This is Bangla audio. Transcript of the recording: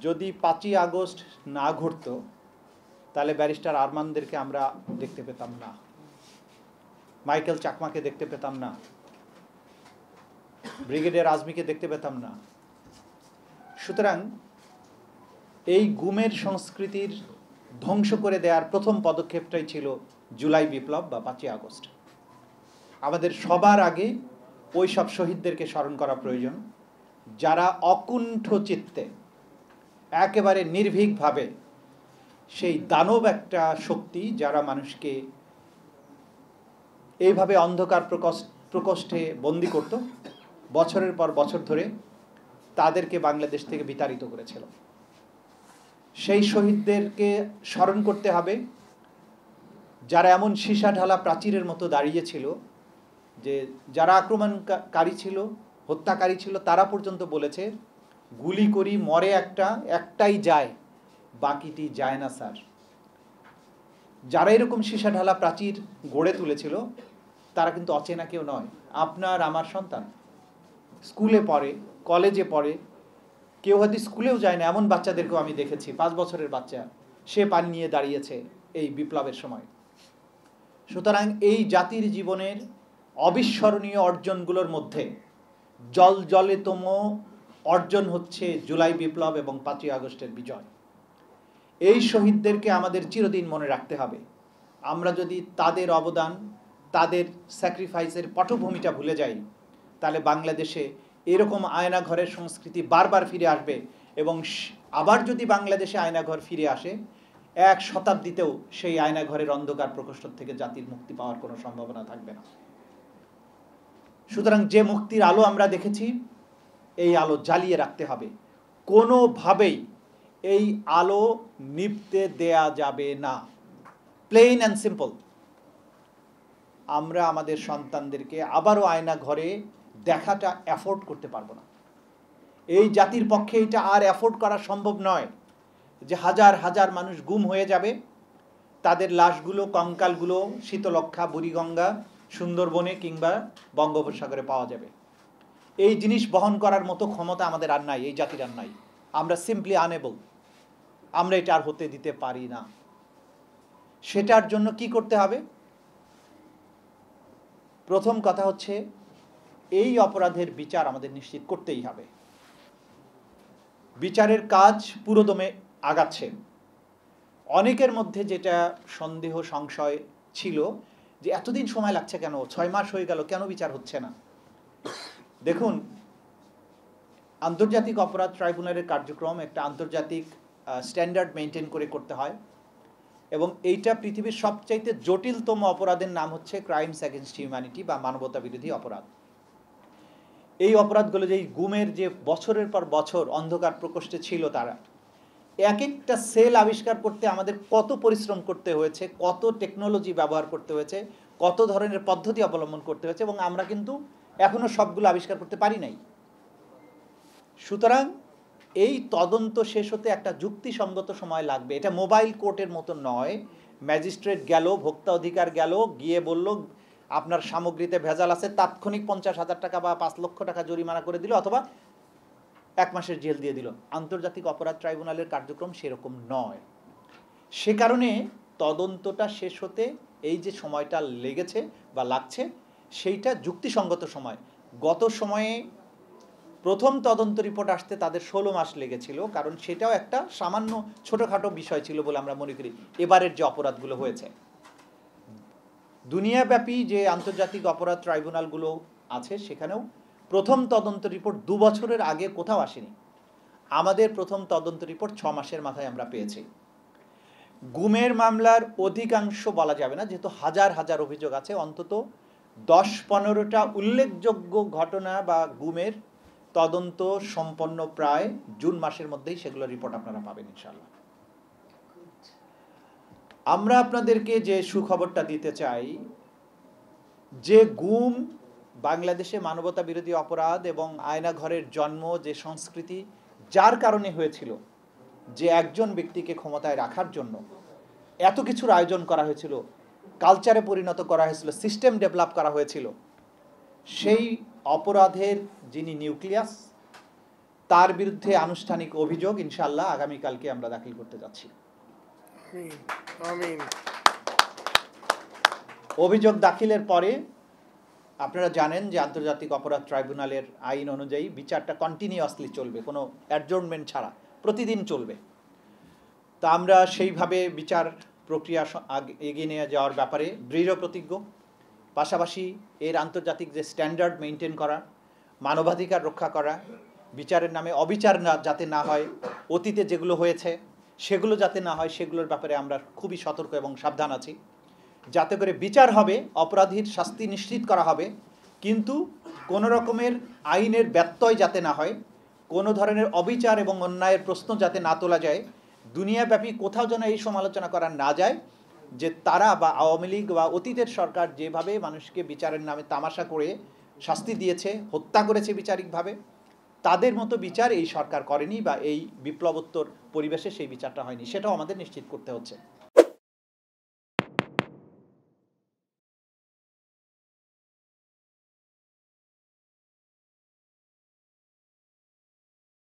যদি 5ই আগস্ট না ঘটতো তাহলে ব্যারিস্টার আরমানদেরকে আমরা দেখতে পেতাম না, মাইকেল চাকমাকে দেখতে পেতাম না, ব্রিগেডিয়ার আজমিকে দেখতে পেতাম না। সুতরাং এই গুমের সংস্কৃতির ধ্বংস করে দেওয়ার প্রথম পদক্ষেপটাই ছিল জুলাই বিপ্লব বা 5ই আগস্ট। আমাদের সবার আগে ওই সব শহীদদেরকে স্মরণ করা প্রয়োজন, যারা অকুণ্ঠ চিত্তে একেবারে নির্ভীকভাবে সেই দানব একটা শক্তি যারা মানুষকে এইভাবে অন্ধকার প্রকোষ্ঠে বন্দি করত বছরের পর বছর ধরে, তাদেরকে বাংলাদেশ থেকে বিতাড়িত করেছিল। সেই শহীদদেরকে স্মরণ করতে হবে, যারা এমন সীসা ঢালা প্রাচীরের মতো দাঁড়িয়েছিল যে যারা আক্রমণকারী ছিল, হত্যাকারী ছিল, তারা পর্যন্ত বলেছে গুলি করি, মরে একটাই যায়, বাকিটি যায় না স্যার। যারা এরকম সীসা ঢালা প্রাচীর গড়ে তুলেছিল তারা কিন্তু অচেনা কেউ নয়, আপনার আমার সন্তান। স্কুলে পড়ে, কলেজে পড়ে, কেউ হয়তো স্কুলেও যায় না, এমন বাচ্চাদেরকেও আমি দেখেছি। 5 বছরের বাচ্চা, সে পানি নিয়ে দাঁড়িয়েছে এই বিপ্লবের সময়। সুতরাং এই জাতির জীবনের অবিস্মরণীয় অর্জনগুলোর মধ্যে জলজলেতম অর্জন হচ্ছে জুলাই বিপ্লব এবং 5ই আগস্টের বিজয়। এই শহীদদেরকে আমাদের চিরদিন মনে রাখতে হবে। আমরা যদি তাদের অবদান, তাদের স্যাক্রিফাইসের পটভূমিটা ভুলে যাই, তাহলে বাংলাদেশে এরকম আয়নাঘরের সংস্কৃতি বারবার ফিরে আসবে, এবং আবার যদি বাংলাদেশে আয়নাঘর ফিরে আসে, 1 শতাব্দীতেও সেই আয়নাঘরের অন্ধকার প্রকোষ্ঠ থেকে জাতির মুক্তি পাওয়ার কোনো সম্ভাবনা থাকবে না। সুতরাং যে মুক্তির আলো আমরা দেখেছি, এই আলো জ্বালিয়ে রাখতে হবে, কোনোভাবেই এই আলো নিভতে দেয়া যাবে না। Plain and simple. আমরা আমাদের সন্তানদেরকে আবারও আয়না ঘরে দেখাটা অ্যাফোর্ড করতে পারবো না। এই জাতির পক্ষে এটা আর অ্যাফোর্ড করা সম্ভব নয় যে হাজার হাজার মানুষ গুম হয়ে যাবে, তাদের লাশগুলো, কঙ্কালগুলো শীতলক্ষা, বুড়িগঙ্গা, সুন্দরবনে কিংবা বঙ্গোপসাগরে পাওয়া যাবে। এই জিনিস বহন করার মতো ক্ষমতা আমাদের আর নাই, এই জাতির আর নাই। আমরা সিম্পলি আনএবল, আমরা এটা আর হতে দিতে পারি না। সেটার জন্য কি করতে হবে? প্রথম কথা হচ্ছে এই অপরাধের বিচার আমাদের নিশ্চিত করতেই হবে। বিচারের কাজ পুরোদমে আগাচ্ছে। অনেকের মধ্যে যেটা সন্দেহ, সংশয় ছিল যে এতদিন সময় লাগছে কেন, 6 মাস হয়ে গেল, কেন বিচার হচ্ছে না? দেখুন, আন্তর্জাতিক অপরাধ ট্রাইব্যুনালের কার্যক্রম একটা আন্তর্জাতিক স্ট্যান্ডার্ড মেনটেন করে করতে হয়, এবং এইটা পৃথিবীর সবচাইতে জটিলতম অপরাধের নাম হচ্ছে ক্রাইমস অ্যাগেনস্ট হিউম্যানিটি বা মানবতা বিরোধী অপরাধ। এই অপরাধগুলো যে গুমের যে বছরের পর বছর অন্ধকার প্রকোষ্ঠে ছিল, তারা এক একটা সেল আবিষ্কার করতে আমাদের কত পরিশ্রম করতে হয়েছে, কত টেকনোলজি ব্যবহার করতে হয়েছে, কত ধরনের পদ্ধতি অবলম্বন করতে হয়েছে, এবং আমরা কিন্তু এখনো সবগুলো আবিষ্কার করতে পারি নাই। সুতরাং এই তদন্ত শেষ হতে একটা যুক্তিসঙ্গত সময় লাগবে। এটা মোবাইল কোর্টের মতো নয়, ম্যাজিস্ট্রেট গেল, ভোক্তা অধিকার গেল, গিয়ে বলল আপনার সামগ্রীতে ভেজাল আছে, তাৎক্ষণিক 50,000 টাকা বা 5 লক্ষ টাকা জরিমানা করে দিল, অথবা 1 মাসের জেল দিয়ে দিল। আন্তর্জাতিক অপরাধ ট্রাইব্যুনালের কার্যক্রম সেরকম নয়। সে কারণে তদন্তটা শেষ হতে এই যে সময়টা লেগেছে বা লাগছে, সেইটা যুক্তিসঙ্গত সময়। গত সময়ে প্রথম তদন্ত রিপোর্ট আসতে তাদের 16 মাস লেগেছিল, কারণ সেটাও একটা সামান্য ছোটোখাটো বিষয় ছিল বলে আমরা মনে করি। এবারের যে অপরাধগুলো হয়েছে, দুনিয়াব্যাপী যে আন্তর্জাতিক অপরাধ ট্রাইব্যুনালগুলো আছে, সেখানেও প্রথম তদন্ত রিপোর্ট 2 বছরের আগে কোথাও আসেনি। আমাদের প্রথম তদন্ত রিপোর্ট 6 মাসের মাথায় আমরা পেয়েছি। গুমের মামলার অধিকাংশ বলা যাবে না, যেহেতু হাজার হাজার অভিযোগ আছে, অন্তত 10-15টা উল্লেখযোগ্য ঘটনা বা গুমের তদন্ত সম্পন্ন প্রায় জুন মাসের মধ্যেই, সেগুলো রিপোর্ট আপনারা পাবেন ইনশাআল্লাহ। আমরা আপনাদেরকে যে সুখবরটা দিতে চাই, যে গুম বাংলাদেশে মানবতা বিরোধী অপরাধ এবং আয়নাঘরের জন্ম, যে সংস্কৃতি যার কারণে হয়েছিল, যে একজন ব্যক্তিকে ক্ষমতায় রাখার জন্য এত কিছুর আয়োজন করা হয়েছিল, কালচারে পরিণত করা হয়েছিল, সিস্টেম ডেভেলপ করা হয়েছিল, সেই অপরাধের যিনি নিউক্লিয়াস, তার বিরুদ্ধে আনুষ্ঠানিক অভিযোগ ইনশাআল্লাহ আগামীকালকে আমরা দাখিল করতে যাচ্ছি। অভিযোগ দাখিলের পরে আপনারা জানেন যে আন্তর্জাতিক অপরাধ ট্রাইব্যুনালের আইন অনুযায়ী বিচারটা কন্টিনিউয়াসলি চলবে, কোনো অ্যাডজর্নমেন্ট ছাড়া প্রতিদিন চলবে। তা আমরা সেইভাবে বিচার প্রক্রিয়া এগিয়ে নিয়ে যাওয়ার ব্যাপারে দৃঢ় প্রতিজ্ঞ। পাশাপাশি এর আন্তর্জাতিক যে স্ট্যান্ডার্ড মেনটেন করা, মানবাধিকার রক্ষা করা, বিচারের নামে অবিচার যাতে না হয়, অতীতে যেগুলো হয়েছে সেগুলো যাতে না হয়, সেগুলোর ব্যাপারে আমরা খুবই সতর্ক এবং সাবধান আছি। যাতে করে বিচার হবে, অপরাধীর শাস্তি নিশ্চিত করা হবে, কিন্তু কোনো রকমের আইনের ব্যত্যয় যাতে না হয়, কোনো ধরনের অবিচার এবং অন্যায়ের প্রশ্ন যাতে না তোলা যায়, দুনিয়াব্যাপী কোথাও যেন এই সমালোচনা করা না যায় যে তারা বা আওয়ামী লীগ বা অতীতের সরকার যেভাবে মানুষকে বিচারের নামে তামাশা করে শাস্তি দিয়েছে, হত্যা করেছে বিচারিকভাবে, তাদের মতো বিচার এই সরকার করেনি বা এই বিপ্লবোত্তর পরিবেশে সেই বিচারটা হয়নি, সেটাও আমাদের নিশ্চিত করতে হচ্ছে।